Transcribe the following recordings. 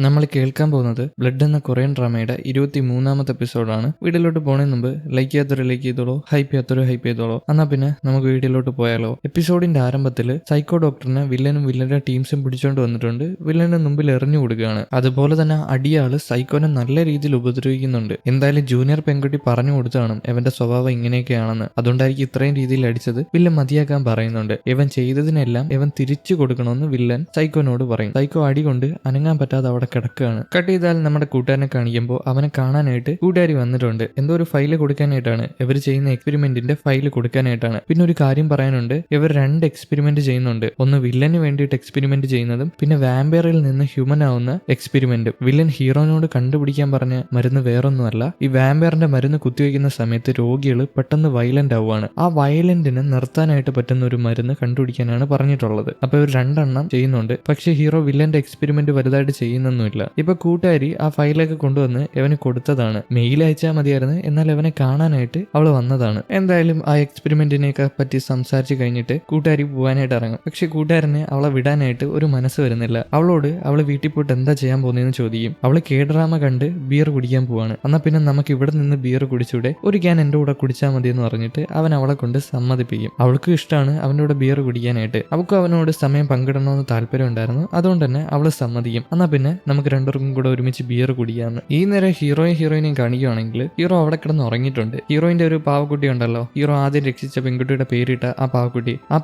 നമ്മൾ കേൾക്കാൻ പോകുന്നത് ബ്ലഡ് എന്ന കൊറിയൻ ഡ്രാമയുടെ 23ാമത്തെ എപ്പിസോഡാണ്. വീഡിയോയിലോട്ട് പോണതിന് മുമ്പ് ലൈക്ക് ചെയ്യാത്തൊരു ലൈക്ക് ചെയ്തോളൂ, ഹൈപ്പ് ചെയ്യാത്തൊരു ഹൈപ്പ് ചെയ്തോളൂ. എന്നാ പിന്നെ നമുക്ക് വീഡിയോയിലോട്ട് പോയാലോ. എപ്പിസോഡിന്റെ ആരംഭത്തിൽ സൈക്കോ ഡോക്ടറിനെ വില്ലനും വില്ലന്റെ ടീംസും പിടിച്ചോണ്ട് വന്നിട്ടുണ്ട്. വില്ലന്റെ മുമ്പിൽ എറിഞ്ഞു കൊടുക്കുകയാണ്. അതുപോലെ തന്നെ അടിയാള് സൈക്കോനെ നല്ല രീതിയിൽ ഉപദ്രവിക്കുന്നുണ്ട്. എന്തായാലും ജൂനിയർ പെൺകുട്ടി പറഞ്ഞു കൊടുത്താണ് ഇവന്റെ സ്വഭാവം ഇങ്ങനെയൊക്കെയാണെന്ന്. അതുകൊണ്ടായിരിക്കും ഇത്രയും രീതിയിൽ അടിച്ചത്. വില്ലൻ മതിയാക്കാൻ പറയുന്നുണ്ട്. ഇവൻ ചെയ്തതിനെല്ലാം ഇവൻ തിരിച്ചു കൊടുക്കണമെന്ന് വില്ലൻ സൈക്കോനോട് പറയും. സൈക്കോ അടി കൊണ്ട് അനങ്ങാൻ പറ്റാതെ അവിടെ കിടക്കുകയാണ്. കട്ട് ചെയ്താൽ നമ്മുടെ കൂട്ടുകാരനെ കാണിക്കുമ്പോൾ അവനെ കാണാനായിട്ട് കൂട്ടുകാരി വന്നിട്ടുണ്ട്. എന്തോ ഒരു ഫയല് കൊടുക്കാനായിട്ടാണ്. ഇവർ ചെയ്യുന്ന എക്സ്പെരിമെന്റിന്റെ ഫയല് കൊടുക്കാനായിട്ടാണ്. പിന്നെ ഒരു കാര്യം പറയാനുണ്ട്, ഇവർ 2 എക്സ്പെരിമെന്റ് ചെയ്യുന്നുണ്ട്. ഒന്ന് വില്ലന് വേണ്ടിയിട്ട് എക്സ്പെരിമെന്റ് ചെയ്യുന്നതും പിന്നെ വാമ്പയറിൽ നിന്ന് ഹ്യൂമൻ ആവുന്ന എക്സ്പെരിമെന്റും. വില്ലൻ ഹീറോനോട് കണ്ടുപിടിക്കാൻ പറഞ്ഞ മരുന്ന് വേറൊന്നുമല്ല, ഈ വാമ്പയറിന്റെ മരുന്ന് കുത്തിവെക്കുന്ന സമയത്ത് രോഗികൾ പെട്ടെന്ന് വയലന്റ് ആവുകയാണ്. ആ വയലന്റിനെ നിർത്താനായിട്ട് പറ്റുന്ന ഒരു മരുന്ന് കണ്ടുപിടിക്കാനാണ് പറഞ്ഞിട്ടുള്ളത്. അപ്പൊ ഇവർ 2 എണ്ണം ചെയ്യുന്നുണ്ട്. പക്ഷെ ഹീറോ വില്ലന്റെ എക്സ്പെരിമെന്റ് വലുതായിട്ട് ചെയ്യുന്നൊന്നുമില്ല. ഇപ്പൊ കൂട്ടുകാരി ആ ഫയലൊക്കെ കൊണ്ടുവന്ന് ഇവന് കൊടുത്തതാണ്. മെയിൽ അയച്ചാൽ മതിയായിരുന്നു, എന്നാൽ ഇവനെ കാണാനായിട്ട് അവള് വന്നതാണ്. എന്തായാലും ആ എക്സ്പെരിമെന്റിനെയൊക്കെ പറ്റി സംസാരിച്ച് കഴിഞ്ഞിട്ട് കൂട്ടുകാരി പോകാനായിട്ട് ഇറങ്ങും. പക്ഷെ കൂട്ടുകാരന് അവളെ വിടാനായിട്ട് ഒരു മനസ്സ് വരുന്നില്ല. അവളോട് അവള് വീട്ടിൽ പോയിട്ട് എന്താ ചെയ്യാൻ പോകുന്നതെന്ന് ചോദിക്കും. അവള് കേഡ്രാമ കണ്ട് ബിയർ കുടിക്കാൻ പോവാണ്. എന്നാ പിന്നെ നമുക്ക് ഇവിടെ നിന്ന് ബിയർ കുടിച്ചൂടെ, ഒരു ക്യാൻ എന്റെ കൂടെ കുടിച്ചാൽ മതി എന്ന് പറഞ്ഞിട്ട് അവൻ അവളെ കൊണ്ട് സമ്മതിപ്പിക്കും. അവൾക്ക് ഇഷ്ടമാണ് അവന്റെ കൂടെ ബിയർ കുടിക്കാനായിട്ട്. അവൾക്ക് അവനോട് സമയം പങ്കിടണമെന്ന് താല്പര്യം ഉണ്ടായിരുന്നു. അതുകൊണ്ട് തന്നെ അവള് സമ്മതിക്കും. എന്നാ പിന്നെ നമുക്ക് രണ്ടുപേർക്കും കൂടെ ഒരുമിച്ച് ബിയർ കുടിക്കാന്ന്. ഈ നേരം ഹീറോയിനെയും കാണിക്കുകയാണെങ്കിൽ ഹീറോ അവിടെ കിടന്ന് ഉറങ്ങിയിട്ടുണ്ട്. ഹീറോയിന്റെ ഒരു പാവക്കുട്ടി ഉണ്ടല്ലോ, ഹീറോ ആദ്യം രക്ഷിച്ച പെൺകുട്ടിയുടെ പേരിട്ട ആ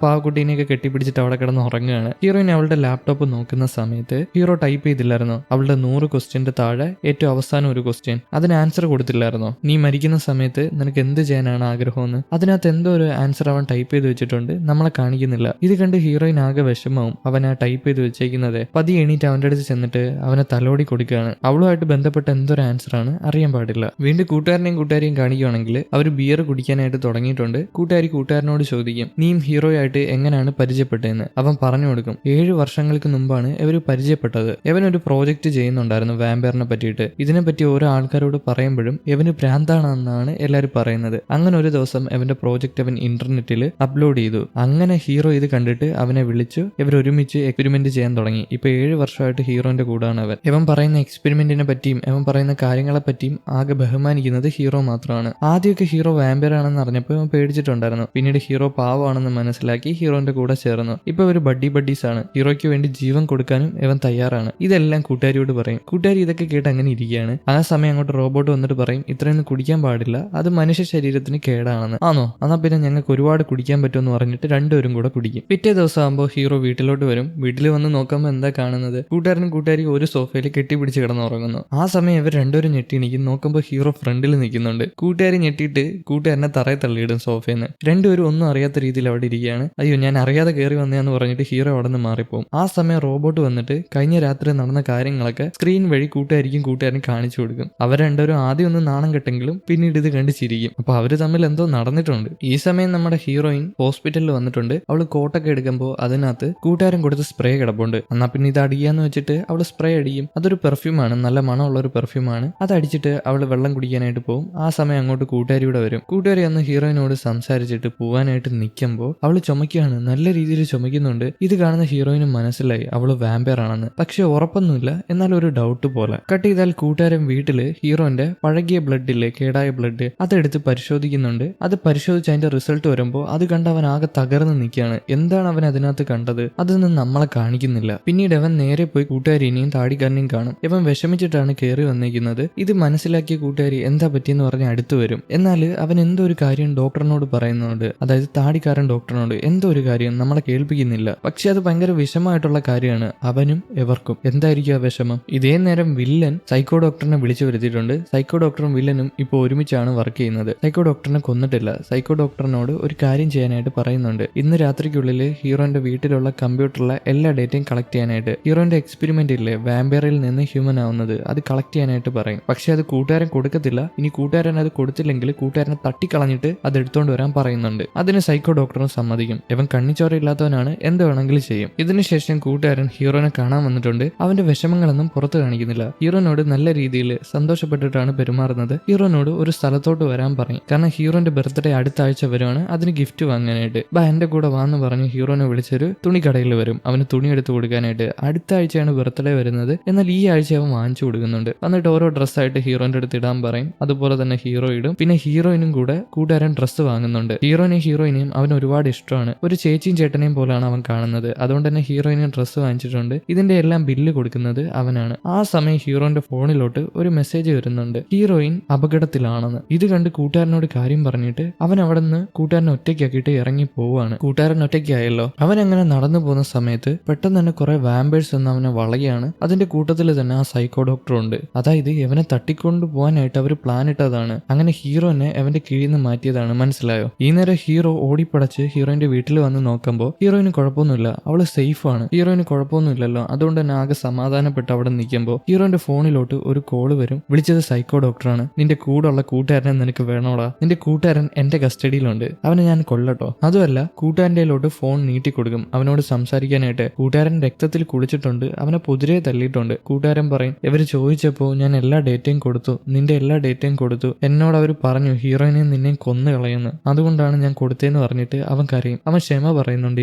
പാവക്കുട്ടീനെയൊക്കെ കെട്ടിപ്പിടിച്ചിട്ട് അവിടെ കിടന്ന് ഉറങ്ങുകയാണ്. ഹീറോയിൻ അവളുടെ ലാപ്ടോപ്പ് നോക്കുന്ന സമയത്ത് ഹീറോ ടൈപ്പ് ചെയ്തില്ലായിരുന്നോ അവളുടെ 100 ക്വസ്റ്റ്യന്റെ താഴെ ഏറ്റവും അവസാനം ഒരു ക്വസ്റ്റ്യൻ, അതിന് ആൻസർ കൊടുത്തില്ലായിരുന്നോ, നീ മരിക്കുന്ന സമയത്ത് നിനക്ക് എന്ത് ചെയ്യാനാണ് ആഗ്രഹമെന്ന്. അതിനകത്ത് എന്തോ ഒരു ആൻസർ അവൻ ടൈപ്പ് ചെയ്ത് വെച്ചിട്ടുണ്ട്, നമ്മളെ കാണിക്കുന്നില്ല. ഇത് കണ്ട് ഹീറോയിൻ ആകെ വിഷമാവും. അവൻ ആ ടൈപ്പ് ചെയ്ത് വെച്ചേക്കുന്നത് പതി എണീറ്റ് അവന്റെ അടുത്ത് ചെന്നിട്ട് അവനെ തലോടി കൊടുക്കുകയാണ്. അവളുമായിട്ട് ബന്ധപ്പെട്ട എന്തൊരു ആൻസർ ആണ് അറിയാൻ പാടില്ല. വീണ്ടും കൂട്ടുകാരെയും കാണിക്കുകയാണെങ്കിൽ അവർ ബിയർ കുടിക്കാനായിട്ട് തുടങ്ങിയിട്ടുണ്ട്. കൂട്ടുകാരനോട് ചോദിക്കും, നീയും ഹീറോയായിട്ട് എങ്ങനെയാണ് പരിചയപ്പെട്ടതെന്ന്. അവൻ പറഞ്ഞു കൊടുക്കും, 7 വർഷങ്ങൾക്ക് മുമ്പാണ് ഇവർ പരിചയപ്പെട്ടത്. ഇവനൊരു പ്രോജക്റ്റ് ചെയ്യുന്നുണ്ടായിരുന്നു വാമ്പയറിനെ പറ്റിയിട്ട്. ഇതിനെപ്പറ്റി ഓരോ ആൾക്കാരോട് പറയുമ്പോഴും ഇവന് ഭ്രാന്താണെന്നാണ് എല്ലാവരും പറയുന്നത്. അങ്ങനെ ഒരു ദിവസം ഇവന്റെ പ്രോജക്റ്റ് അവൻ ഇന്റർനെറ്റിൽ അപ്ലോഡ് ചെയ്തു. അങ്ങനെ ഹീറോ ഇത് കണ്ടിട്ട് അവനെ വിളിച്ചു. ഇവർ ഒരുമിച്ച് എക്സ്പെരിമെന്റ് ചെയ്യാൻ തുടങ്ങി. ഇപ്പൊ 7 വർഷമായിട്ട് ഹീറോന്റെ കൂടാണ് അവൻ. ഇവൻ പറയുന്ന എക്സ്പെരിമെന്റിനെ പറ്റിയും ഇവൻ പറയുന്ന കാര്യങ്ങളെ പറ്റിയും ആകെ ബഹുമാനിക്കുന്നത് ഹീറോ മാത്രമാണ്. ആദ്യമൊക്കെ ഹീറോ വാമ്പയർ ആണെന്ന് അറിഞ്ഞപ്പോൾ ഇവൻ പേടിച്ചിട്ടുണ്ടായിരുന്നു. പിന്നീട് ഹീറോ പാവമാണെന്ന് മനസ്സിലാക്കി ഹീറോന്റെ കൂടെ ചേർന്നു. ഇപ്പൊ ഒരു ബഡീസ് ആണ്. ഹീറോയ്ക്ക് വേണ്ടി ജീവൻ കൊടുക്കാനും ഇവൻ തയ്യാറാണ്. ഇതെല്ലാം കൂട്ടുകാരിയോട് പറയും. കൂട്ടുകാരി ഇതൊക്കെ കേട്ട് അങ്ങനെ ഇരിക്കുകയാണ്. ആ സമയം അങ്ങോട്ട് റോബോട്ട് വന്നിട്ട് പറയും, ഇത്രയൊന്നും കുടിക്കാൻ പാടില്ല, അത് മനുഷ്യ ശരീരത്തിന് കേടാണെന്ന്. ആണോ, എന്നാ പിന്നെ ഞങ്ങൾക്ക് ഒരുപാട് കുടിക്കാൻ പറ്റുമെന്ന് പറഞ്ഞിട്ട് രണ്ടുപേരും കൂടെ കുടിക്കും. പിറ്റേ ദിവസം ആകുമ്പോൾ ഹീറോ വീട്ടിലോട്ട് വരും. വീട്ടിൽ വന്ന് നോക്കുമ്പോൾ എന്താ കാണുന്നത്, കൂട്ടുകാരി ഒരു സോഫയിൽ കെട്ടിപ്പിടിച്ച് കിടന്നുറങ്ങുന്നു. ആ സമയം ഇവർ രണ്ടുപേരും ഞെട്ടി എണീക്കും. നോക്കുമ്പോൾ ഹീറോ ഫ്രണ്ടിൽ നിൽക്കുന്നുണ്ട്. കൂട്ടുകാരി ഞെട്ടിയിട്ട് കൂട്ടുകാരനെ തറയെ തള്ളിയിടും സോഫയിൽ. രണ്ടുപേരും ഒന്നും അറിയാത്ത രീതിയിൽ അവിടെ ഇരിക്കുകയാണ്. അയ്യോ, ഞാൻ അറിയാതെ കയറി വന്നതെന്ന് പറഞ്ഞിട്ട് ഹീറോ അവിടെ നിന്ന് മാറിപ്പോകും. ആ സമയം റോബോട്ട് വന്നിട്ട് കഴിഞ്ഞ രാത്രി നടന്ന കാര്യങ്ങളൊക്കെ സ്ക്രീൻ വഴി കൂട്ടുകാരനും കാണിച്ചു കൊടുക്കും. അവർ രണ്ടുപേരും ആദ്യം ഒന്ന് നാണം കെട്ടെങ്കിലും പിന്നീട് ഇത് കണ്ട് ചിരിക്കും. അപ്പൊ അവര് തമ്മിൽ എന്തോ നടന്നിട്ടുണ്ട്. ഈ സമയം നമ്മുടെ ഹീറോയിൻ ഹോസ്പിറ്റലിൽ വന്നിട്ടുണ്ട്. അവള് കോട്ടൊക്കെ എടുക്കുമ്പോൾ അതിനകത്ത് കൂട്ടുകാരൻ കൊടുത്ത് സ്പ്രേ കിടപ്പുണ്ട്. എന്നാ പിന്നെ ഇത് അടിക്കാന്ന് വെച്ചിട്ട് അവള് സ്പ്രേ അടിക്കും. അതൊരു പെർഫ്യൂമാണ്, നല്ല മണമുള്ള ഒരു പെർഫ്യൂമാണ്. അത് അടിച്ചിട്ട് അവള് വെള്ളം കുടിക്കാനായിട്ട് പോകും. ആ സമയം അങ്ങോട്ട് കൂട്ടുകാരിയുടെ വരും. കൂട്ടുകാരി അന്ന് ഹീറോയിനോട് സംസാരിച്ചിട്ട് പോവാനായിട്ട് നിൽക്കുമ്പോൾ അവള് ചുമക്കുകയാണ്, നല്ല രീതിയിൽ ചുമക്കുന്നുണ്ട്. ഇത് കാണുന്ന ഹീറോയിന് മനസ്സിലായി അവള് വാമ്പയർ ആണെന്ന്. പക്ഷെ ഉറപ്പൊന്നുമില്ല, എന്നാൽ ഒരു ഡൗട്ട് പോലെ. കട്ട് ചെയ്താൽ കൂട്ടുകാരൻ വീട്ടില് ഹീറോന്റെ പഴകിയ ബ്ലഡില്ലേ, കേടായ ബ്ലഡ്, അതെടുത്ത് പരിശോധിക്കുന്നുണ്ട്. അത് പരിശോധിച്ച് അതിന്റെ റിസൾട്ട് വരുമ്പോൾ അത് കണ്ട് അവൻ ആകെ തകർന്ന് നിൽക്കുകയാണ്. എന്താണ് അവൻ അതിനകത്ത് കണ്ടത്, അതൊന്നും നമ്മളെ കാണിക്കുന്നില്ല. പിന്നീട് അവൻ നേരെ പോയി കൂട്ടുകാരിനെയും താടിക്കാരനെയും കാണും. ഇവൻ വിഷമിച്ചിട്ടാണ് കയറി വന്നിരിക്കുന്നത്. ഇത് മനസ്സിലാക്കിയ കൂട്ടുകാരി എന്താ പറ്റിയെന്ന് പറഞ്ഞ് അടുത്ത് വരും. എന്നാൽ അവൻ എന്തോ ഒരു കാര്യം ഡോക്ടറിനോട് പറയുന്നുണ്ട്. അതായത് താടിക്കാരൻ ഡോക്ടറിനോട് എന്തോ ഒരു കാര്യം നമ്മളെ കേൾപ്പിക്കുന്നില്ല. പക്ഷെ അത് ഭയങ്കര വിഷമമായിട്ടുള്ള കാര്യമാണ് അവനും എവർക്കും. എന്തായിരിക്കും ആ വിഷമം? ഇതേ നേരം വില്ലൻ സൈക്കോ ഡോക്ടറിനെ വിളിച്ചു വരുത്തിയിട്ടുണ്ട്. സൈക്കോ ഡോക്ടറും വില്ലനും ഇപ്പോൾ ഒരുമിച്ചാണ് വർക്ക് ചെയ്യുന്നത്. സൈക്കോ ഡോക്ടറിനെ കൊന്നിട്ടില്ല. സൈക്കോ ഡോക്ടറിനോട് ഒരു കാര്യം ചെയ്യാനായിട്ട് പറയുന്നുണ്ട്. ഇന്ന് രാത്രിക്കുള്ളിൽ ഹീറോന്റെ വീട്ടിലുള്ള കമ്പ്യൂട്ടറിലെ എല്ലാ ഡേറ്റയും കളക്ട് ചെയ്യാനായിട്ട്. ഹീറോന്റെ എക്സ്പെരിമെന്റ് ഇല്ലേ, വാമ്പയറിൽ നിന്ന് ഹ്യൂമൻ ആവുന്നത്, അത് കളക്ട് ചെയ്യാനായിട്ട് പറയും. പക്ഷെ അത് കൂട്ടുകാരൻ കൊടുക്കത്തില്ല. ഇനി കൂട്ടുകാരൻ അത് കൊടുത്തില്ലെങ്കിൽ കൂട്ടുകാരനെ തട്ടിക്കളഞ്ഞിട്ട് അത് എടുത്തോണ്ട് വരാൻ പറയുന്നുണ്ട്. അതിന് സൈക്കോ ഡോക്ടറും സമ്മതിക്കും. ഇവൻ കണ്ണിച്ചോരയില്ലാത്തവനാണ്, എന്ത് വേണമെങ്കിലും ചെയ്യും. ഇതിനുശേഷം കൂട്ടുകാരൻ ഹീറോനെ കാണാൻ വന്നിട്ടുണ്ട്. അവന്റെ വിഷമങ്ങളൊന്നും പുറത്ത് കാണിക്കുന്നില്ല. ഹീറോനോട് നല്ല രീതിയിൽ സന്തോഷപ്പെട്ടിട്ടാണ് പെരുമാറുന്നത്. ഹീറോനോട് ഒരു സ്ഥലത്തോട്ട് വരാൻ പറയും. കാരണം ഹീറോന്റെ ബർത്ത്ഡേ അടുത്ത ആഴ്ച വരുവാണ്, അതിന് ഗിഫ്റ്റ് വാങ്ങാനായിട്ട്. എന്റെ കൂടെ വാന്ന് പറഞ്ഞ് ഹീറോനെ വിളിച്ചൊരു തുണിക്കടയിൽ വരും. അവന് തുണി എടുത്ത് കൊടുക്കാനായിട്ട്. അടുത്ത ആഴ്ചയാണ് ബർത്ത്ഡേ വരുന്നത്. വാങ്ങിക്കുന്നത്. എന്നാൽ ഈ ആഴ്ച അവൻ വാങ്ങിച്ചു കൊടുക്കുന്നുണ്ട്. എന്നിട്ട് ഓരോ ഡ്രസ്സായിട്ട് ഹീറോന്റെ അടുത്ത് ഇടാൻ പറയും. അതുപോലെ തന്നെ ഹീറോ ഇടും. പിന്നെ ഹീറോയിനും കൂടെ കൂട്ടുകാരൻ ഡ്രസ്സ് വാങ്ങുന്നുണ്ട്. ഹീറോയിനെയും അവൻ ഒരുപാട് ഇഷ്ടമാണ്. ഒരു ചേച്ചിയും ചേട്ടനെയും പോലെയാണ് അവൻ കാണുന്നത്. അതുകൊണ്ട് തന്നെ ഹീറോയിനും ഡ്രസ്സ് വാങ്ങിച്ചിട്ടുണ്ട്. ഇതിന്റെ എല്ലാം ബില്ല് കൊടുക്കുന്നത് അവനാണ്. ആ സമയം ഹീറോന്റെ ഫോണിലോട്ട് ഒരു മെസ്സേജ് വരുന്നുണ്ട്, ഹീറോയിൻ അപകടത്തിലാണെന്ന്. ഇത് കണ്ട് കൂട്ടുകാരനോട് കാര്യം പറഞ്ഞിട്ട് അവൻ അവിടെ നിന്ന് കൂട്ടുകാരനെ ഒറ്റയ്ക്കാക്കിയിട്ട് ഇറങ്ങി പോവാണ്. കൂട്ടുകാരൻ ഒറ്റയ്ക്കായല്ലോ. അവൻ അങ്ങനെ നടന്നു പോകുന്ന സമയത്ത് പെട്ടെന്ന് തന്നെ കുറെ വാമ്പേഴ്സ് എന്ന് അവനെ വളയാണ്. അതിന്റെ കൂട്ടത്തിൽ തന്നെ ആ സൈക്കോ ഡോക്ടർ ഉണ്ട്. അതായത് ഇവനെ തട്ടിക്കൊണ്ടു പോകാനായിട്ട് അവർ പ്ലാൻ ഇട്ടതാണ്. അങ്ങനെ ഹീറോനെ അവന്റെ കീഴിൽ നിന്ന് മാറ്റിയതാണ്. മനസ്സിലായോ? ഈ നേരം ഹീറോ ഓടിപ്പടച്ച് ഹീറോയിന്റെ വീട്ടിൽ വന്ന് നോക്കുമ്പോൾ ഹീറോയിന് കുഴപ്പമൊന്നുമില്ല, അവള് സേഫ് ആണ്. ഹീറോയിന് കുഴപ്പമൊന്നുമില്ലല്ലോ. അതുകൊണ്ട് തന്നെ ആകെ സമാധാനപ്പെട്ട് അവിടെ നിൽക്കുമ്പോൾ ഹീറോന്റെ ഫോണിലോട്ട് ഒരു കോള് വരും. വിളിച്ചത് സൈക്കോ ഡോക്ടറാണ്. നിന്റെ കൂടെയുള്ള കൂട്ടുകാരനെ നിനക്ക് വേണോടാ, നിന്റെ കൂട്ടുകാരൻ എന്റെ കസ്റ്റഡിയിലുണ്ട്, അവനെ ഞാൻ കൊല്ലട്ടോ. അതുമല്ല കൂട്ടുകാരൻ്റെയിലോട്ട് ഫോൺ നീട്ടിക്കൊടുക്കും അവനോട് സംസാരിക്കാനായിട്ട്. കൂട്ടുകാരൻ രക്തത്തിൽ കുളിച്ചിട്ടുണ്ട്, അവനെ പൊതിരെ തല്ലിയിട്ടുണ്ട്. കൂട്ടുകാരൻ പറയും, ഇവര് ചോദിച്ചപ്പോൾ ഞാൻ എല്ലാ ഡേറ്റയും കൊടുത്തു, നിന്റെ എല്ലാ ഡേറ്റയും കൊടുത്തു, എന്നോട് അവർ പറഞ്ഞു ഹീറോയിനെയും നിന്നെയും കൊന്നു കളയുന്നു, അതുകൊണ്ടാണ് ഞാൻ കൊടുത്തേന്ന് പറഞ്ഞിട്ട് അവൻ കരയും. അവൻ ക്ഷമ പറയുന്നുണ്ട്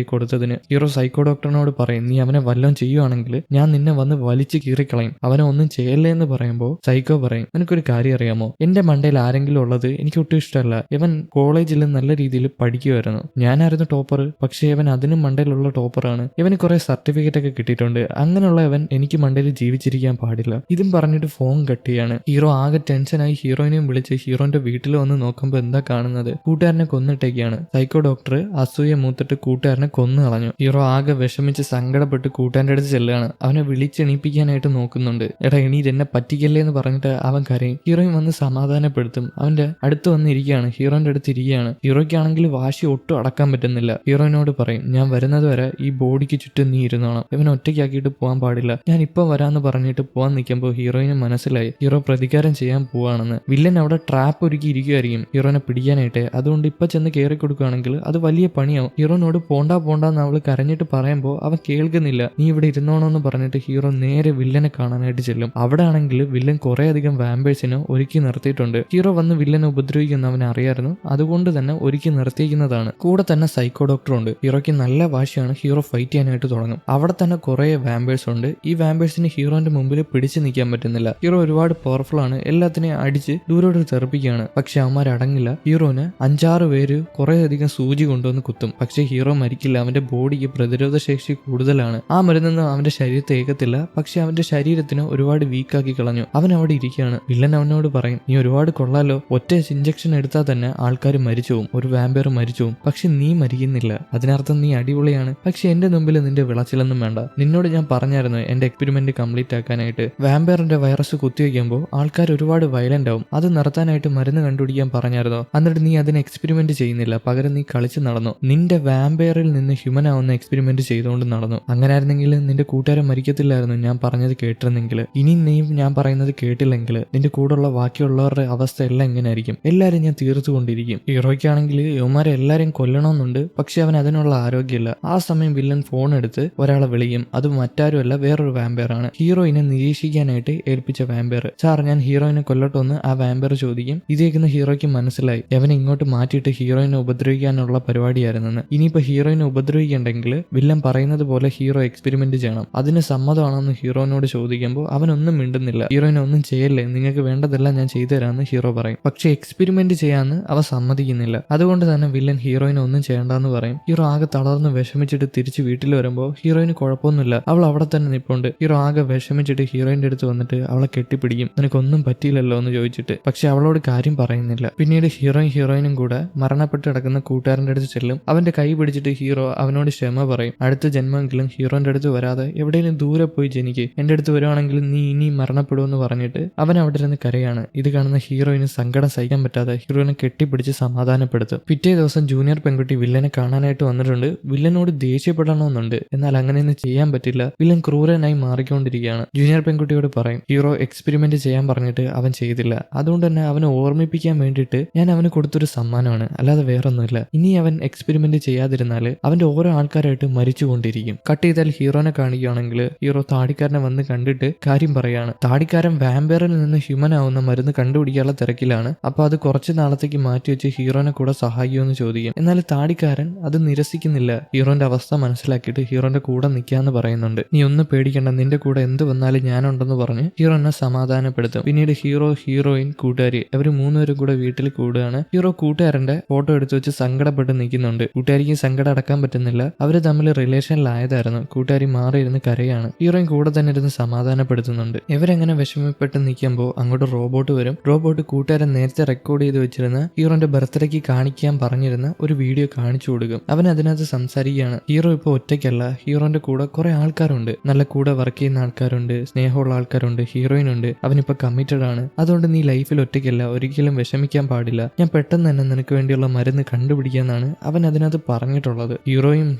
ഈ കൊടുത്തതിന്. ഹീറോ സൈക്കോ ഡോക്ടറിനോട് പറയും, നീ അവനെ വല്ലതും ചെയ്യുവാണെങ്കിൽ ഞാൻ നിന്നെ വന്ന് വലിച്ചു കീറിക്കളയും, അവനെ ഒന്നും ചെയ്യല്ലേ എന്ന് പറയുമ്പോൾ സൈക്കോ പറയും, നിനക്കൊരു കാര്യം അറിയാമോ, എന്റെ മണ്ടയിൽ ആരെങ്കിലും ഉള്ളത് എനിക്ക് ഒട്ടും ഇഷ്ടമല്ല. ഇവൻ കോളേജിൽ നല്ല രീതിയിൽ പഠിക്കുമായിരുന്നു, ഞാനായിരുന്നു ടോപ്പർ, പക്ഷേ ഇവൻ അതിനും മണ്ടയിലുള്ള ടോപ്പറാണ്, ഇവന് കുറെ സർട്ടിഫിക്കറ്റ് ഒക്കെ കിട്ടിയിട്ടുണ്ട്, അങ്ങനെയുള്ള ഇവൻ എനിക്ക് മണ്ടയിൽ ജീവിച്ചിരിക്കാൻ പാടില്ല. ഇതും പറഞ്ഞിട്ട് ഫോൺ കട്ട് ചെയ്യാണ്. ഹീറോ ആകെ ടെൻഷനായി ഹീറോയിനെയും വിളിച്ച് ഹീറോന്റെ വീട്ടിൽ വന്ന് നോക്കുമ്പോൾ എന്താ കാണുന്നത്, കൂട്ടുകാരനെ കൊന്നിട്ടേക്കാണ്. സൈക്കോ ഡോക്ടർ അസൂയ മൂത്തിട്ട് കൂട്ടുകാരനെ കൊന്നു കളഞ്ഞു. ഹീറോ ആകെ വിഷമിച്ച് സങ്കടപ്പെട്ട് കൂട്ടുകാരൻ്റെ അടുത്ത് ചെല്ലുകയാണ്. അവനെ വിളിച്ചെണീപ്പിക്കാനായിട്ട് നോക്കുന്നുണ്ട്. എടാ എണീറ്റ്, എന്നെ പറ്റിക്കല്ലേ എന്ന് പറഞ്ഞിട്ട് അവൻ കരയും. ഹീറോയും വന്ന് സമാധാനപ്പെടുത്തും. അവന്റെ അടുത്ത് വന്നിരിക്കുകയാണ്, ഹീറോന്റെ അടുത്ത് ഇരിക്കുകയാണ്. ഹീറോയ്ക്കാണെങ്കിൽ വാശി ഒട്ടും അടക്കാൻ പറ്റുന്നില്ല. ഹീറോയിനോട് പറയും, ഞാൻ വരുന്നത് വരെ ഈ ബോഡിക്ക് ചുറ്റും നീ ഇരുന്നോണം, ഇവനെ ഒറ്റയ്ക്കാക്കിയിട്ട് പോകാൻ പാടില്ല, ഞാൻ ഇപ്പൊ വരാന്ന് പറഞ്ഞിട്ട് പോകാൻ നിൽക്കുമ്പോൾ ഹീറോയിന് മനസ്സിലായി ഹീറോ പ്രതികാരം ചെയ്യാൻ പോവാണെന്ന്. വില്ലൻ അവിടെ ട്രാപ്പ് ഒരുക്കി ഇരിക്കുമായിരിക്കും ഹീറോനെ പിടിക്കാനായിട്ട്. അതുകൊണ്ട് ഇപ്പൊ ചെന്ന് കയറി കൊടുക്കുകയാണെങ്കിൽ അത് വലിയ പണിയാവും. ഹീറോനോട് പോണ്ടാന്ന് അവള് കരഞ്ഞിട്ട് പറയുമ്പോൾ അവൻ കേൾക്കുന്നില്ല. നീ ഇവിടെ ഇരുന്നോണമെന്ന് പറഞ്ഞിട്ട് ഹീറോ നേരെ വില്ലനെ കാണാനായിട്ട് ചെല്ലും. അവിടെ ആണെങ്കിൽ വില്ലൻ കുറെ അധികം വാമ്പേഴ്സിനെ ഒരുക്കി നിർത്തിയിട്ടുണ്ട്. ഹീറോ വന്ന് വില്ലനെ ഉപദ്രവിക്കുന്ന അവൻ അറിയായിരുന്നു, അതുകൊണ്ട് തന്നെ ഒരുക്കി നിർത്തിയിരിക്കുന്നതാണ്. കൂടെ തന്നെ സൈക്കോ ഡോക്ടർ ഉണ്ട്. ഹീറോയ്ക്ക് നല്ല വാശിയാണ്. ഹീറോ ഫൈറ്റ് ചെയ്യാനായിട്ട് തുടങ്ങും. അവിടെ തന്നെ കുറെ വാമ്പേഴ്സ് ഉണ്ട്. ഈ വാമ്പേഴ്സിന് ഹീറോന്റെ മുമ്പിൽ പിടിച്ചു നിൽക്കാൻ പറ്റുന്നില്ല. ഹീറോ ഒരുപാട് പവർഫുൾ ആണ്, എല്ലാത്തിനെയും അടിച്ച് ദൂരോട്ട് തെറിപ്പിക്കുകയാണ്. പക്ഷെ അവന്മാർ അടങ്ങില്ല. ഹീറോന് 5-6 പേര് കുറെ അധികം സൂചി കൊണ്ടുവന്ന് കുത്തും. പക്ഷെ ഹീറോ മരിക്കില്ല. അവന്റെ ബോഡിക്ക് പ്രതിരോധ ശേഷി കൂടുതലാണ്. ആ മരുന്നൊന്നും അവന്റെ ശരീരത്തെ ഏകത്തില്ല. പക്ഷെ അവന്റെ ശരീരത്തിന് ഒരുപാട് വീക്കാക്കി കളഞ്ഞു. അവൻ അവിടെ ഇരിക്കുകയാണ്. വില്ലൻ അവനോട് പറയും, നീ ഒരുപാട് കൊള്ളാലോ, ഒറ്റ ഇഞ്ചക്ഷൻ എടുത്താൽ തന്നെ ആൾക്കാർ മരിച്ചു പോകും, ഒരു വാമ്പയർ മരിച്ചു പോകും, പക്ഷെ നീ മരിക്കുന്നില്ല, അതിനർത്ഥം നീ അടിപൊളിയാണ്. പക്ഷെ എന്റെ മുമ്പിൽ നിന്റെ വിളച്ചിലൊന്നും വേണ്ട. നിന്നോട് ഞാൻ പറഞ്ഞായിരുന്നു എന്റെ എക്സ്പെരിമെന്റ് കംപ്ലീറ്റ് ആക്കാനായിട്ട്. വാമ്പയറിന്റെ വൈറസ് കുത്തിവെക്കുമ്പോൾ ആൾക്കാർ ഒരുപാട് വയലന്റ് ആവും, അത് നിർത്താനായിട്ട് മരുന്ന് കണ്ടുപിടിക്കാൻ പറഞ്ഞായിരുന്നോ? എന്നിട്ട് നീ അതിന് എക്സ്പെരിമെന്റ് ചെയ്യുന്നില്ല, പകരം നീ കളിച്ച് നടന്നു. നിന്റെ വാമ്പയറിൽ നിന്ന് ഹ്യൂമൻ ആവുന്ന എക്സ്പെരിമെന്റ് ചെയ്തുകൊണ്ട് നടന്നു. അങ്ങനെ ആയിരുന്നെങ്കിൽ നിന്റെ കൂട്ടുകാരൻ മരിക്കത്തില്ലായിരുന്നു, ഞാൻ പറഞ്ഞത് കേട്ടിരുന്നെങ്കിൽ. ഇനി നീ ഞാൻ പറയുന്നത് കേട്ടില്ലെങ്കിൽ നിന്റെ കൂടെയുള്ള ബാക്കിയുള്ളവരുടെ അവസ്ഥ എല്ലാം എങ്ങനെയായിരിക്കും? എല്ലാരും ഞാൻ തീർത്തുകൊണ്ടിരിക്കും. ഹീറോയ്ക്കാണെങ്കിൽ യുവമാരെ എല്ലാരെയും കൊല്ലണമെന്നുണ്ട്, പക്ഷെ അവൻ അതിനുള്ള ആരോഗ്യമില്ല. ആ സമയം വില്ലൻ ഫോൺ എടുത്ത് ഒരാളെ വിളിക്കും. അത് മറ്റാരുമല്ല, വേറൊരു വാമ്പയർ ആണ്. ഹീറോയിനെ നിരീക്ഷിക്കാനായിട്ട് ഏൽപ്പിച്ച വാമ്പയർ. സാർ, ഞാൻ ഹീറോയിനെ കൊല്ലട്ടോന്ന് ആ വാമ്പയർ ചോദിക്കും. ഇതേക്കുന്ന ഹീറോയ്ക്ക് മനസ്സിലായി അവനെ ഇങ്ങോട്ട് മാറ്റിയിട്ട് ഹീറോയിനെ ഉപദ്രവിക്കാനുള്ള പരിപാടിയായിരുന്നെന്ന്. ഇനിയിപ്പോ ഹീറോയിനെ ഉപദ്രവിക്കണ്ടെങ്കിൽ വില്ലൻ പറയുന്നത് പോലെ ഹീറോ എക്സ്പെരിമെന്റ് ചെയ്യണം. അതിന് സമ്മതമാണെന്ന് ഹീറോയിനോട് ചോദിക്കുമ്പോൾ അവനൊന്നും മിണ്ടുന്നില്ല. ഹീറോയിനെ ഒന്നും ചെയ്യല്ലേ, നിങ്ങൾക്ക് വേണ്ടതെല്ലാം ഞാൻ ചെയ്തു തരാമെന്ന് ഹീറോ പറയും. പക്ഷെ എക്സ്പെരിമെന്റ് ചെയ്യാന്ന് അവ സമ്മതിക്കുന്നില്ല. അതുകൊണ്ട് തന്നെ വില്ലൻ ഹീറോയിനെ ഒന്നും ചെയ്യണ്ടെന്ന് പറയും. ഹീറോ ആകെ തളർന്ന് വിഷമിച്ചിട്ട് തിരിച്ച് വീട്ടിൽ വരുമ്പോൾ ഹീറോയിന് കുഴപ്പമൊന്നുമില്ല, അവൾ അവിടെ തന്നെ നിൽപ്പുണ്ട്. ഹീറോ ആകെ വിഷമിച്ചിട്ട് ഹീറോയിന്റെ അടുത്ത് വന്നിട്ട് അവളെ കെട്ടിപ്പിടിക്കും. നിനക്കൊന്നും പറ്റിയില്ലല്ലോ എന്ന് ചോദിച്ചിട്ട്. പക്ഷെ അവളോട് കാര്യം പറയുന്നില്ല. പിന്നീട് ഹീറോയിനും കൂടെ മരണപ്പെട്ട് കിടക്കുന്ന കൂട്ടുകാരന്റെ അടുത്ത് ചെല്ലും. അവന്റെ കൈ പിടിച്ചിട്ട് ഹീറോ അവനോട് ക്ഷമ പറയും. അടുത്ത ജന്മമെങ്കിലും ഹീറോന്റെ അടുത്ത് വരാതെ എവിടെയെങ്കിലും ദൂരെ പോയി ജനിക്ക്, എന്റെ അടുത്ത് വരുവാണെങ്കിൽ നീ ഇനി മരണപ്പെടുമെന്ന് പറഞ്ഞിട്ട് അവൻ അവിടെ ഇരുന്ന് കരയാണ്. ഇത് കാണുന്ന ഹീറോയിന് സങ്കടം സഹിക്കാൻ പറ്റാതെ ഹീറോയിനെ കെട്ടിപ്പിടിച്ച് സമാധാനപ്പെടുത്തും. പിറ്റേ ദിവസം ജൂനിയർ പെൺകുട്ടി വില്ലനെ കാണാനായിട്ട് വന്നിട്ടുണ്ട്. വില്ലനോട് ദേഷ്യപ്പെടണമെന്നുണ്ട്, എന്നാൽ അങ്ങനെയൊന്നും ചെയ്യാൻ പറ്റില്ല. വില്ലൻ ക്രൂരനായി മാറിക്കൊണ്ടിരിക്കുകയാണ്. ജൂനിയർ പെൺകുട്ടിയോട് പറയും, ഹീറോ എക്സ്പെരിമെന്റ് ചെയ്യാൻ പറഞ്ഞിട്ട് അവൻ ചെയ്തില്ല, അതുകൊണ്ട് തന്നെ അവനെ ഓർമ്മിപ്പിക്കാൻ വേണ്ടിയിട്ട് ഞാൻ അവന് കൊടുത്തൊരു സമ്മാനമാണ്, അല്ലാതെ വേറൊന്നുമില്ല. ഇനി അവൻ എക്സ്പെരിമെന്റ് ചെയ്യാതിരുന്നാൽ അവന്റെ ഓരോ ആൾക്കാരായിട്ട് മരിച്ചുകൊണ്ടിരിക്കും. കട്ട് ചെയ്താൽ ഹീറോനെ കാണിക്കുകയാണെങ്കിൽ ഹീറോ താടിക്കാരനെ വന്ന് കണ്ടിട്ട് കാര്യം പറയാണ്. താടിക്കാരൻ വാമ്പയറിൽ നിന്ന് ഹ്യൂമൻ ആവുന്ന മരുന്ന് കണ്ടുപിടിക്കാനുള്ള തിരക്കിലാണ്. അപ്പൊ അത് കുറച്ച് നാളത്തേക്ക് മാറ്റിവെച്ച് ഹീറോനെ കൂടെ സഹായിക്കുമെന്ന് ചോദിക്കും. എന്നാൽ താടിക്കാരൻ അത് നിരസിക്കുന്നില്ല. ഹീറോന്റെ അവസ്ഥ മനസ്സിലാക്കിയിട്ട് ഹീറോന്റെ കൂടെ നിൽക്കാന്ന് പറയുന്നുണ്ട്. നീ ഒന്നും പേടിക്കണ്ട, നിന്റെ കൂടെ എന്ത് വന്നാലും ഞാനുണ്ടെന്ന് പറഞ്ഞ് ഹീറോനെ സമാധാനപ്പെടുത്തും. പിന്നീട് ഹീറോ, ഹീറോയിൻ, കൂട്ടുകാരി ഇവർ മൂന്നുപേരും കൂടെ വീട്ടിൽ കൂടുകയാണ്. ഹീറോ കൂട്ടുകാരന്റെ ഫോട്ടോ എടുത്തു വെച്ച് സങ്കടപ്പെട്ട് നിൽക്കുന്നുണ്ട്. കൂട്ടുകാരിക്ക് സങ്കടം അടക്കാൻ പറ്റുന്നില്ല. അവര് തമ്മിൽ റിലേഷനിലായതായിരുന്നു. കൂട്ടുകാരി മാറിയിരുന്ന് കരയാണ്. ഹീറോയിൻ കൂടെ തന്നെ ഇരുന്ന് സമാധാനപ്പെടുത്തുന്നുണ്ട്. ഇവരെങ്ങനെ വിഷമപ്പെട്ട് നിൽക്കുമ്പോൾ അങ്ങോട്ട് റോബോട്ട് വരും. റോബോട്ട് കൂട്ടുകാരൻ നേരത്തെ റെക്കോർഡ് ചെയ്ത് വെച്ചിരുന്ന ഹീറോന്റെ ബർത്ത്ഡേക്ക് കാണിക്കാൻ പറഞ്ഞിരുന്ന ഒരു വീഡിയോ കാണിച്ചു കൊടുക്കും. അവൻ അതിനകത്ത് സംസാരിക്കുകയാണ്. ഹീറോ ഇപ്പൊ ഒറ്റയ്ക്കല്ല, ഹീറോന്റെ കൂടെ കുറെ ആൾക്കാരുണ്ട്. നല്ല കൂടെ വർക്ക് ചെയ്യുന്ന ആൾക്കാരുണ്ട്, സ്നേഹമുള്ള ആൾക്കാരുണ്ട്, ഹീറോയിൻ ഉണ്ട്. അവനിപ്പോ കമ്മിറ്റഡ് ആണ്. അതുകൊണ്ട് നീ ലൈഫിൽ ഒറ്റയ്ക്കല്ല, ഒരിക്കലും വിഷമിക്കാൻ പാടില്ല. ഞാൻ പെട്ടെന്ന് തന്നെ നിനക്ക് വേണ്ടിയുള്ള മരുന്ന് കണ്ടുപിടിക്കാന്നാണ് അവൻ അതിനകത്ത് പറഞ്ഞിട്ടുള്ളത്.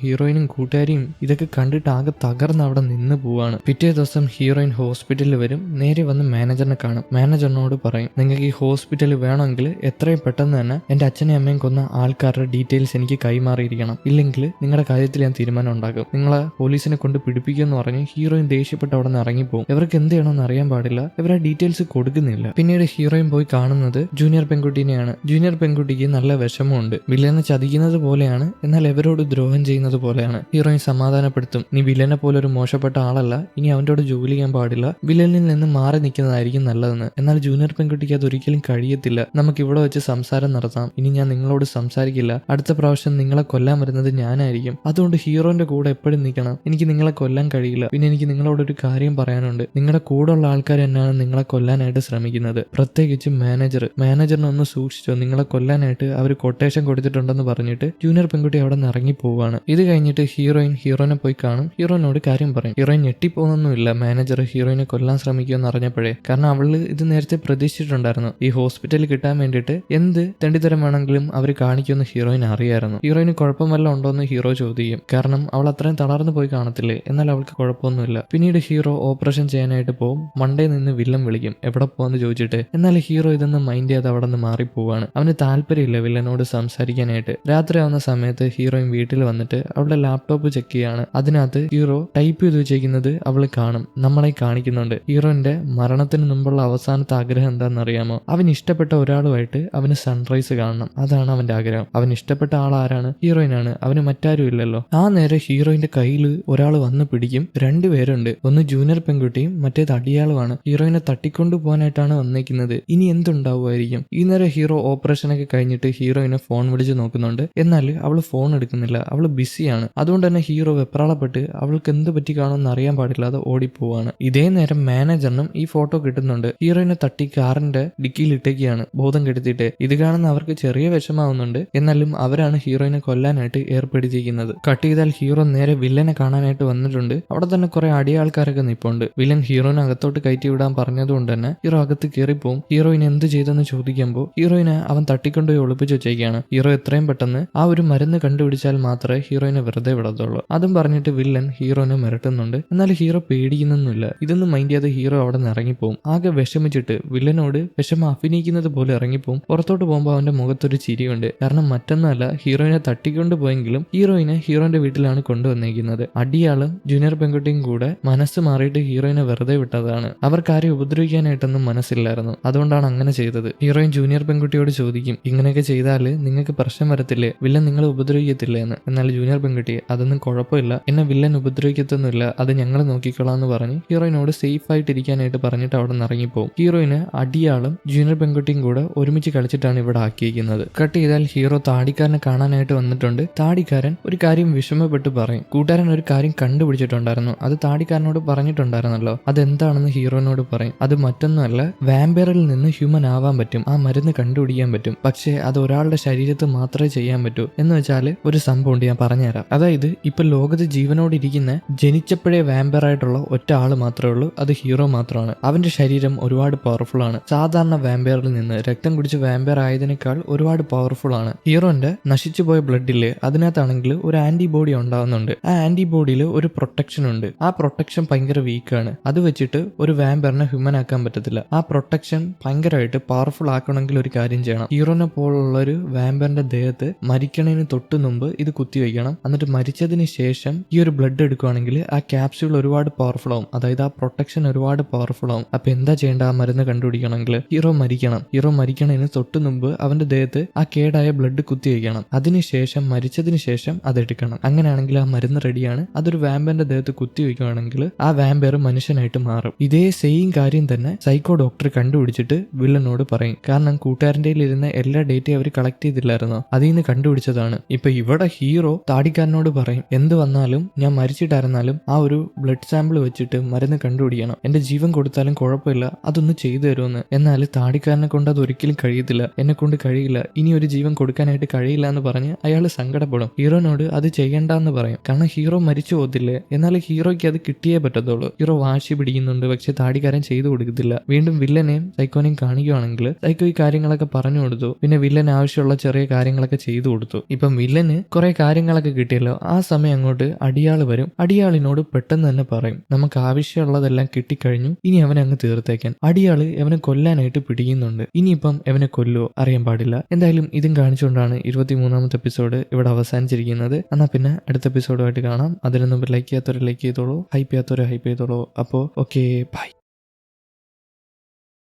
ഹീറോയിനും കൂട്ടുകാരിയും ഇതൊക്കെ കണ്ടിട്ട് ആകെ തകർന്ന് അവിടെ നിന്ന് പോവാണ്. പിറ്റേ ദിവസം ഹീറോയിൻ ഹോസ്പിറ്റലിൽ വരും. നേരെ വന്ന് മാനേജറിനെ കാണും. മാനേജറിനോട് പറയും, നിങ്ങൾക്ക് ഈ ഹോസ്പിറ്റലിൽ വേണമെങ്കിൽ എത്രയും പെട്ടെന്ന് തന്നെ എന്റെ അച്ഛനെയും അമ്മയും കൊന്ന ആൾക്കാരുടെ ഡീറ്റെയിൽസ് എനിക്ക് കൈമാറിയിരിക്കണം. ഇല്ലെങ്കിൽ നിങ്ങളുടെ കാര്യത്തിൽ ഞാൻ തീരുമാനം ഉണ്ടാക്കും. നിങ്ങളെ പോലീസിനെ കൊണ്ട് പിടിപ്പിക്കുമെന്ന് പറഞ്ഞ് ഹീറോയിൻ ദേഷ്യപ്പെട്ട് അവിടെ നിന്ന് ഇറങ്ങിപ്പോകും. ഇവർക്ക് എന്ത് ചെയ്യണമെന്ന് അറിയാൻ പാടില്ല. ഇവർ ആ ഡീറ്റെയിൽസ് കൊടുക്കുന്നില്ല. പിന്നീട് ഹീറോയിൻ പോയി കാണുന്നത് ജൂനിയർ പെൺകുട്ടീനെയാണ്. ജൂനിയർ പെൺകുട്ടിക്ക് നല്ല വിഷമമുണ്ട്. വില്ലനെ ചതിക്കുന്നത് പോലെയാണ്, എന്നാൽ ഇവരോട് ദ്രോഹം ചെയ്യുന്നത് പോലെയാണ്. ഹീറോയിൻ സമാധാനപ്പെടുത്തും, നീ വില്ലനെ പോലെ ഒരു മോശപ്പെട്ട ആളല്ല, ഇനി അവൻ്റെ ജോലി ചെയ്യാൻ പാടില്ല, വില്ലനിൽ നിന്ന് മാറി നിൽക്കുന്നതായിരിക്കും നല്ലതെന്ന്. എന്നാൽ ജൂനിയർ പെൺകുട്ടിക്ക് അതൊരിക്കലും കഴിയത്തില്ല. നമുക്ക് ഇവിടെ വെച്ച് സംസാരം നടത്താം. ഇനി ഞാൻ നിങ്ങളോട് സംസാരിക്കില്ല. അടുത്ത പ്രാവശ്യം നിങ്ങളെ കൊല്ലാൻ വരുന്നത് ഞാനായിരിക്കും. അതുകൊണ്ട് ഹീറോന്റെ കൂടെ എപ്പോഴും നിൽക്കണം. എനിക്ക് നിങ്ങളെ കൊല്ലാൻ കഴിയില്ല. പിന്നെ എനിക്ക് നിങ്ങളോടൊരു കാര്യം പറയാനുണ്ട്. നിങ്ങളുടെ കൂടെ ഉള്ള ആൾക്കാർ തന്നെയാണ് നിങ്ങളെ കൊല്ലാനായിട്ട് ശ്രമിക്കുന്നത്. പ്രത്യേകിച്ച് മാനേജറിനെ ഒന്ന് സൂക്ഷിച്ചോ. നിങ്ങളെ കൊല്ലാനായിട്ട് അവർ കൊട്ടേഷൻ കൊടുത്തിട്ടുണ്ടെന്ന് പറഞ്ഞിട്ട് ജൂനിയർ പെൺകുട്ടി അവിടെ നിന്ന് ഇറങ്ങി പോവാണ്. ഇത് കഴിഞ്ഞിട്ട് ഹീറോയിനെ പോയി കാണും. ഹീറോയിനോട് കാര്യം പറയും. ഹീറോയിൻ ഞെട്ടിപ്പോകുന്നൊന്നുമില്ല മാനേജർ ഹീറോയിനെ കൊല്ലാൻ ശ്രമിക്കുമെന്ന് അറിഞ്ഞപ്പോഴേ. കാരണം അവള് ഇത് നേരത്തെ പ്രതീക്ഷിച്ചിട്ടുണ്ടായിരുന്നു. ഈ ഹോസ്പിറ്റലിൽ കിട്ടാൻ വേണ്ടിയിട്ട് എന്ത് തെണ്ടിത്തരം വേണമെങ്കിലും അവർ കാണിക്കുമെന്ന് ഹീറോയിൻ അറിയായിരുന്നു. ഹീറോയിന് കുഴപ്പം വല്ല ഉണ്ടോന്ന് ഹീറോ ചോദിക്കും. കാരണം അവൾ അത്രയും തളർന്നു പോയി കാണത്തില്ലേ. എന്നാൽ അവൾക്ക് കുഴപ്പമൊന്നുമില്ല. പിന്നീട് ഹീറോ ഓപ്പറേഷൻ ചെയ്യാനായിട്ട് പോകും. മണ്ടേ നിന്ന് വില്ലൻ വിളിക്കും, എവിടെ പോകാന്ന് ചോദിച്ചിട്ട്. എന്നാൽ ഹീറോ ഇതൊന്നും മൈൻഡ് ചെയ്യാതെ അവിടെ നിന്ന് മാറിപ്പോവാണ്. അവന് താല്പര്യമില്ല വില്ലനോട് സംസാരിക്കാനായിട്ട്. രാത്രി ആവുന്ന സമയത്ത് ഹീറോയിൻ വീട്ടിൽ വന്നിട്ട് അവളുടെ ലാപ്ടോപ്പ് ചെക്ക് ചെയ്യാണ്. അതിനകത്ത് ഹീറോ ടൈപ്പ് ചെയ്ത് വെച്ചിരിക്കുന്നത് അവൾ കാണും. നമ്മളെ കാണിക്കുന്നുണ്ട്. ഹീറോയിന്റെ മരണത്തിന് മുമ്പുള്ള അവസാനത്തെ ആഗ്രഹം എന്താണെന്നറിയാമോ? അവൻ ഇഷ്ടപ്പെട്ട ഒരാളുമായിട്ട് അവന് സൺറൈസ് കാണണം. അതാണ് അവന്റെ ആഗ്രഹം. അവൻ ഇഷ്ടപ്പെട്ട ആൾ ആരാണ്? ഹീറോയിനാണ്. അവന് മറ്റാരും ഇല്ലല്ലോ. ആ നേരം ഹീറോയിന്റെ കയ്യിൽ ഒരാൾ വന്ന് പിടിക്കും. രണ്ടുപേരുണ്ട്. ഒന്ന് ജൂനിയർ പെൺകുട്ടിയും മറ്റേത് അടിയാളുമാണ്. ഹീറോയിനെ തട്ടിക്കൊണ്ടു പോകാനായിട്ടാണ് വന്നേക്കുന്നത്. ഇനി എന്തുണ്ടാവുമായിരിക്കും? ഈ നേരം ഹീറോ ഓപ്പറേഷനൊക്കെ കഴിഞ്ഞിട്ട് ഹീറോയിനെ ഫോൺ വിളിച്ച് നോക്കുന്നുണ്ട്. എന്നാൽ അവൾ ഫോൺ എടുക്കുന്നില്ല. അവൾ ബിസിയാണ്. അതുകൊണ്ട് തന്നെ ഹീറോ വെപ്രാളപ്പെട്ട് അവൾക്ക് എന്ത് പറ്റി കാണുമെന്ന് അറിയാൻ പാടില്ലാതെ ഓടിപ്പോവാണ്. ഇതേ നേരം മാനേജറിനും ഈ ഫോട്ടോ കിട്ടുന്നുണ്ട്. ഹീറോയിനെ തട്ടി കാറിന്റെ ഡിക്കിയിൽ ഇട്ടേക്കാണ് ബോധം കെടുത്തിട്ട്. ഇത് കാണുന്ന അവർക്ക് ചെറിയ വിഷമാവുന്നുണ്ട്. എന്നാലും അവരാണ് ഹീറോയിനെ കൊല്ലാനായിട്ട് ഏർപ്പെടുത്തിയിരിക്കുന്നത്. കട്ട് ചെയ്താൽ ഹീറോ നേരെ വില്ലനെ കാണാനായിട്ട് വന്നിട്ടുണ്ട്. അവിടെ തന്നെ കുറെ അടിയാൾക്കാരൊക്കെ നിൽപ്പുണ്ട്. വില്ലൻ ഹീറോയിനെ അകത്തോട്ട് കയറ്റി വിടാൻ പറഞ്ഞതുകൊണ്ട് തന്നെ ഹീറോ അകത്ത് കയറിപ്പോവും. ഹീറോയിൻ എന്ത് ചെയ്തെന്ന് ചോദിക്കുമ്പോൾ ഹീറോയിനെ അവൻ തട്ടിക്കൊണ്ടുപോയി ഒളിപ്പിച്ച് വെച്ചേക്കാണ്. ഹീറോ എത്രയും പെട്ടെന്ന് ആ ഒരു മരുന്ന് കണ്ടുപിടിച്ചാൽ മാത്രമേ ഹീറോയിനെ വെറുതെ വിടത്തുള്ളൂ. അതും പറഞ്ഞിട്ട് വില്ലൻ ഹീറോയിനെ മിരട്ടുന്നുണ്ട്. എന്നാൽ ഹീറോ പേടിക്കുന്നൊന്നുമില്ല. ഇതൊന്നും മൈൻഡ് ചെയ്യാതെ ഹീറോ അവിടെ നിന്ന് ഇറങ്ങിപ്പോവും. ആകെ വിഷമിച്ചിട്ട് വില്ലനോട് വിഷമം അഭിനയിക്കുന്നത് പോലെ ഇറങ്ങിപ്പോവും. പുറത്തോട്ട് പോകുമ്പോൾ അവന്റെ മുഖത്തൊരു ചിരിയുണ്ട്. കാരണം മറ്റൊന്നുമല്ല, ഹീറോയിനെ തട്ടിക്കൊണ്ട് പോയെങ്കിലും ഹീറോയിനെ ഹീറോന്റെ വീട്ടിലാണ് കൊണ്ടുവന്നേക്കുന്നത്. അടിയാളും ജൂനിയർ പെൺകുട്ടിയും കൂടെ മനസ്സ് മാറിയിട്ട് ഹീറോയിനെ വെറുതെ വിട്ടതാണ്. അവർക്കാരെയും ഉപദ്രവിക്കാനായിട്ടൊന്നും മനസ്സില്ലായിരുന്നു. അതുകൊണ്ടാണ് അങ്ങനെ ചെയ്തത്. ഹീറോയിൻ ജൂനിയർ പെൺകുട്ടിയോട് ചോദിക്കും, ഇങ്ങനെയൊക്കെ ചെയ്താൽ നിങ്ങൾക്ക് പ്രശ്നം വരത്തില്ലേ? വില്ലൻ നിങ്ങളെ ഉപദ്രവിക്കത്തില്ലേ എന്ന്. എന്നാൽ ജൂനിയർ പെൺകുട്ടി, അതൊന്നും കുഴപ്പമില്ല, എന്നെ വില്ലൻ ഉപദ്രവിക്കത്തൊന്നുമില്ല, അത് ഞങ്ങൾ നോക്കിക്കൊള്ളാം എന്ന് പറഞ്ഞ് ഹീറോയിനോട് സേഫ് ആയിട്ട് ഇരിക്കാനായിട്ട് പറഞ്ഞിട്ട് അവിടെ നിന്ന് ഇറങ്ങിപ്പോവും. ഹീറോയിന് അടിയാളും ജൂനിയർ പെൺകുട്ടിയും കൂടെ ഒരുമിച്ച് കളിച്ചിട്ടാണ് ഇവിടെ ആക്കിയിരിക്കുന്നത്. കട്ട് ചെയ്താൽ ഹീറോ താടിക്കാരനെ കാണാനായിട്ട് വന്നിട്ടുണ്ട്. താടിക്കാരൻ ഒരു കാര്യം വിഷമപ്പെട്ട് പറയും. കൂട്ടുകാരൻ ഒരു കാര്യം കണ്ടുപിടിച്ചിട്ടുണ്ടായിരുന്നു. അത് താടിക്കാരനോട് പറഞ്ഞിട്ടുണ്ടായിരുന്നല്ലോ. അതെന്താണെന്ന് ഹീറോയിനോട് പറയും. അത് മറ്റൊന്നുമല്ല, വാമ്പയറിൽ നിന്ന് ഹ്യൂമൻ ആവാൻ പറ്റും. ആ മരുന്ന് കണ്ടുപിടിക്കാൻ പറ്റും. പക്ഷേ അത് ഒരാളുടെ ശരീരത്ത് മാത്രമേ ചെയ്യാൻ പറ്റൂ. എന്ന് വെച്ചാൽ ഒരു സംഭവം ഉണ്ട്, ഞാൻ പറഞ്ഞുതരാം. അതായത് ഇപ്പൊ ലോകത്ത് ജീവനോട് ഇരിക്കുന്ന ജനിച്ചപ്പോഴേ വാമ്പയർ ആയിട്ടുള്ള ഒറ്റ ആള് മാത്രമേ ഉള്ളൂ. അത് ഹീറോ മാത്രമാണ്. അവന്റെ ശരീരം ഒരുപാട് പവർഫുൾ ആണ്. സാധാരണ വാമ്പയറിൽ നിന്ന് രക്തം കുടിച്ച് വാമ്പയർ ആയതിനേക്കാൾ ഒരുപാട് പവർഫുൾ ആണ്. ഹീറോന്റെ നശിച്ചുപോയ ബ്ലഡില് അതിനകത്താണെങ്കിൽ ഒരു ആന്റിബോഡി ഉണ്ടാകുന്നുണ്ട്. ആ ആന്റിബോഡിയിൽ ഒരു പ്രൊട്ടക്ഷൻ ഉണ്ട്. ആ പ്രൊട്ടക്ഷൻ ഭയങ്കര വീക്കാണ്. അത് വെച്ചിട്ട് ഒരു വാമ്പയറിനെ ഹ്യൂമൻ ആക്കാൻ പറ്റത്തില്ല. ആ പ്രൊട്ടക്ഷൻ ഭയങ്കരമായിട്ട് പവർഫുൾ ആക്കണമെങ്കിൽ ഒരു കാര്യം ചെയ്യണം. ഹീറോനെ പോലുള്ള ഒരു വാമ്പയറിന്റെ ദേഹത്ത് മരിക്കണതിന് തൊട്ട് മുമ്പ് ഇത് കുത്തിവെക്കണം. എന്നിട്ട് മരിച്ചതിന് ശേഷം ഈ ഒരു ബ്ലഡ് എടുക്കുകയാണെങ്കിൽ ആ ക്യാപ്സ്യൂൾ ഒരുപാട് പവർഫുൾ ആവും. അതായത് ആ പ്രൊട്ടക്ഷൻ ഒരുപാട് പവർഫുൾ ആവും. അപ്പൊ എന്താ ചെയ്യേണ്ട? ആ മരുന്ന് കണ്ടുപിടിക്കണമെങ്കിൽ ഹീറോ മരിക്കണതിന് തൊട്ട് മുമ്പ് അവന്റെ ദേഹത്ത് ആ കേടായ ബ്ലഡ് കുത്തിവെക്കണം. അതിനുശേഷം മരിച്ചതിന് ശേഷം അതെടുക്കണം. അങ്ങനെയാണെങ്കിൽ ആ മരുന്ന് റെഡിയാണ്. അതൊരു വാമ്പയറിന്റെ ദേഹത്ത് കുത്തിവെക്കുകയാണെങ്കിൽ ചെയ്യുവാണെങ്കിൽ ആ വാമ്പയർ മനുഷ്യനായിട്ട് മാറും. ഇതേ സെയിം കാര്യം തന്നെ സൈക്കോ ഡോക്ടർ കണ്ടുപിടിച്ചിട്ട് വില്ലനോട് പറയും. കാരണം കൂട്ടുകാരൻ്റെ ഇരുന്ന എല്ലാ ഡേറ്റയും അവർ കളക്ട് ചെയ്തില്ലായിരുന്നോ, അതിൽ നിന്ന് കണ്ടുപിടിച്ചതാണ്. ഇപ്പൊ ഇവിടെ ഹീറോ താടിക്കാരനോട് പറയും, എന്ത് വന്നാലും ഞാൻ മരിച്ചിട്ടായിരുന്നാലും ആ ഒരു ബ്ലഡ് സാമ്പിൾ വെച്ചിട്ട് മരുന്ന് കണ്ടുപിടിക്കണം, എന്റെ ജീവൻ കൊടുത്താലും കുഴപ്പമില്ല, അതൊന്ന് ചെയ്തു തരുമെന്ന്. എന്നാൽ താടിക്കാരനെ കൊണ്ട് അത് ഒരിക്കലും കഴിയത്തില്ല, എന്നെ കൊണ്ട് കഴിയില്ല, ഇനി ഒരു ജീവൻ കൊടുക്കാനായിട്ട് കഴിയില്ല എന്ന് പറഞ്ഞ് അയാൾ സങ്കടപ്പെടും. ഹീറോനോട് അത് ചെയ്യണ്ടെന്ന് പറയും. കാരണം ഹീറോ മരിച്ചു പോകത്തില്ലേ. എന്നാൽ ഹീറോയ്ക്ക് അത് കിട്ടിയേ പറ്റത്തുള്ളൂ. ഹീറോ വാശി പിടിക്കുന്നുണ്ട്, പക്ഷെ താടിക്കാരൻ ചെയ്തു കൊടുക്കത്തില്ല. വീണ്ടും വില്ലനെയും സൈക്കോനെയും കാണിക്കുകയാണെങ്കിൽ സൈക്കോ ഈ കാര്യങ്ങളൊക്കെ പറഞ്ഞു കൊടുത്തു. പിന്നെ വില്ലന് ആവശ്യമുള്ള ചെറിയ കാര്യങ്ങളൊക്കെ ചെയ്തു കൊടുത്തു. ഇപ്പം വില്ലന് കുറെ കാര്യങ്ങളൊക്കെ കിട്ടിയല്ലോ. ആ സമയം അങ്ങോട്ട് അടിയാള് വരും. അടിയാളിനോട് പെട്ടെന്ന് തന്നെ പറയും, നമുക്ക് ആവശ്യമുള്ളതെല്ലാം കിട്ടിക്കഴിഞ്ഞു, ഇനി അവനെ അങ്ങ് തീർത്തേക്കാൻ. അടിയാള് അവനെ കൊല്ലാനായിട്ട് പിടിക്കുന്നുണ്ട്. ഇനിയിപ്പം അവനെ കൊല്ലുവോ അറിയാൻ പാടില്ല. എന്തായാലും ഇതും കാണിച്ചുകൊണ്ടാണ് 23ാമത്തെ എപ്പിസോഡ് ഇവിടെ അവസാനിച്ചിരിക്കുന്നത്. എന്നാൽ പിന്നെ അടുത്ത എപ്പിസോഡുമായിട്ട് കാണാം. അതിനു മുമ്പ് ലൈക്ക് ചെയ്യാത്തവർ ലൈക്ക് ചെയ്തോളൂ, ഹൈപ്പ് ചെയ്യാത്തവർ ഹൈപ്പ് ചെയ്തോളൂ. അപ്പോൾ ഓക്കെ, ബൈ.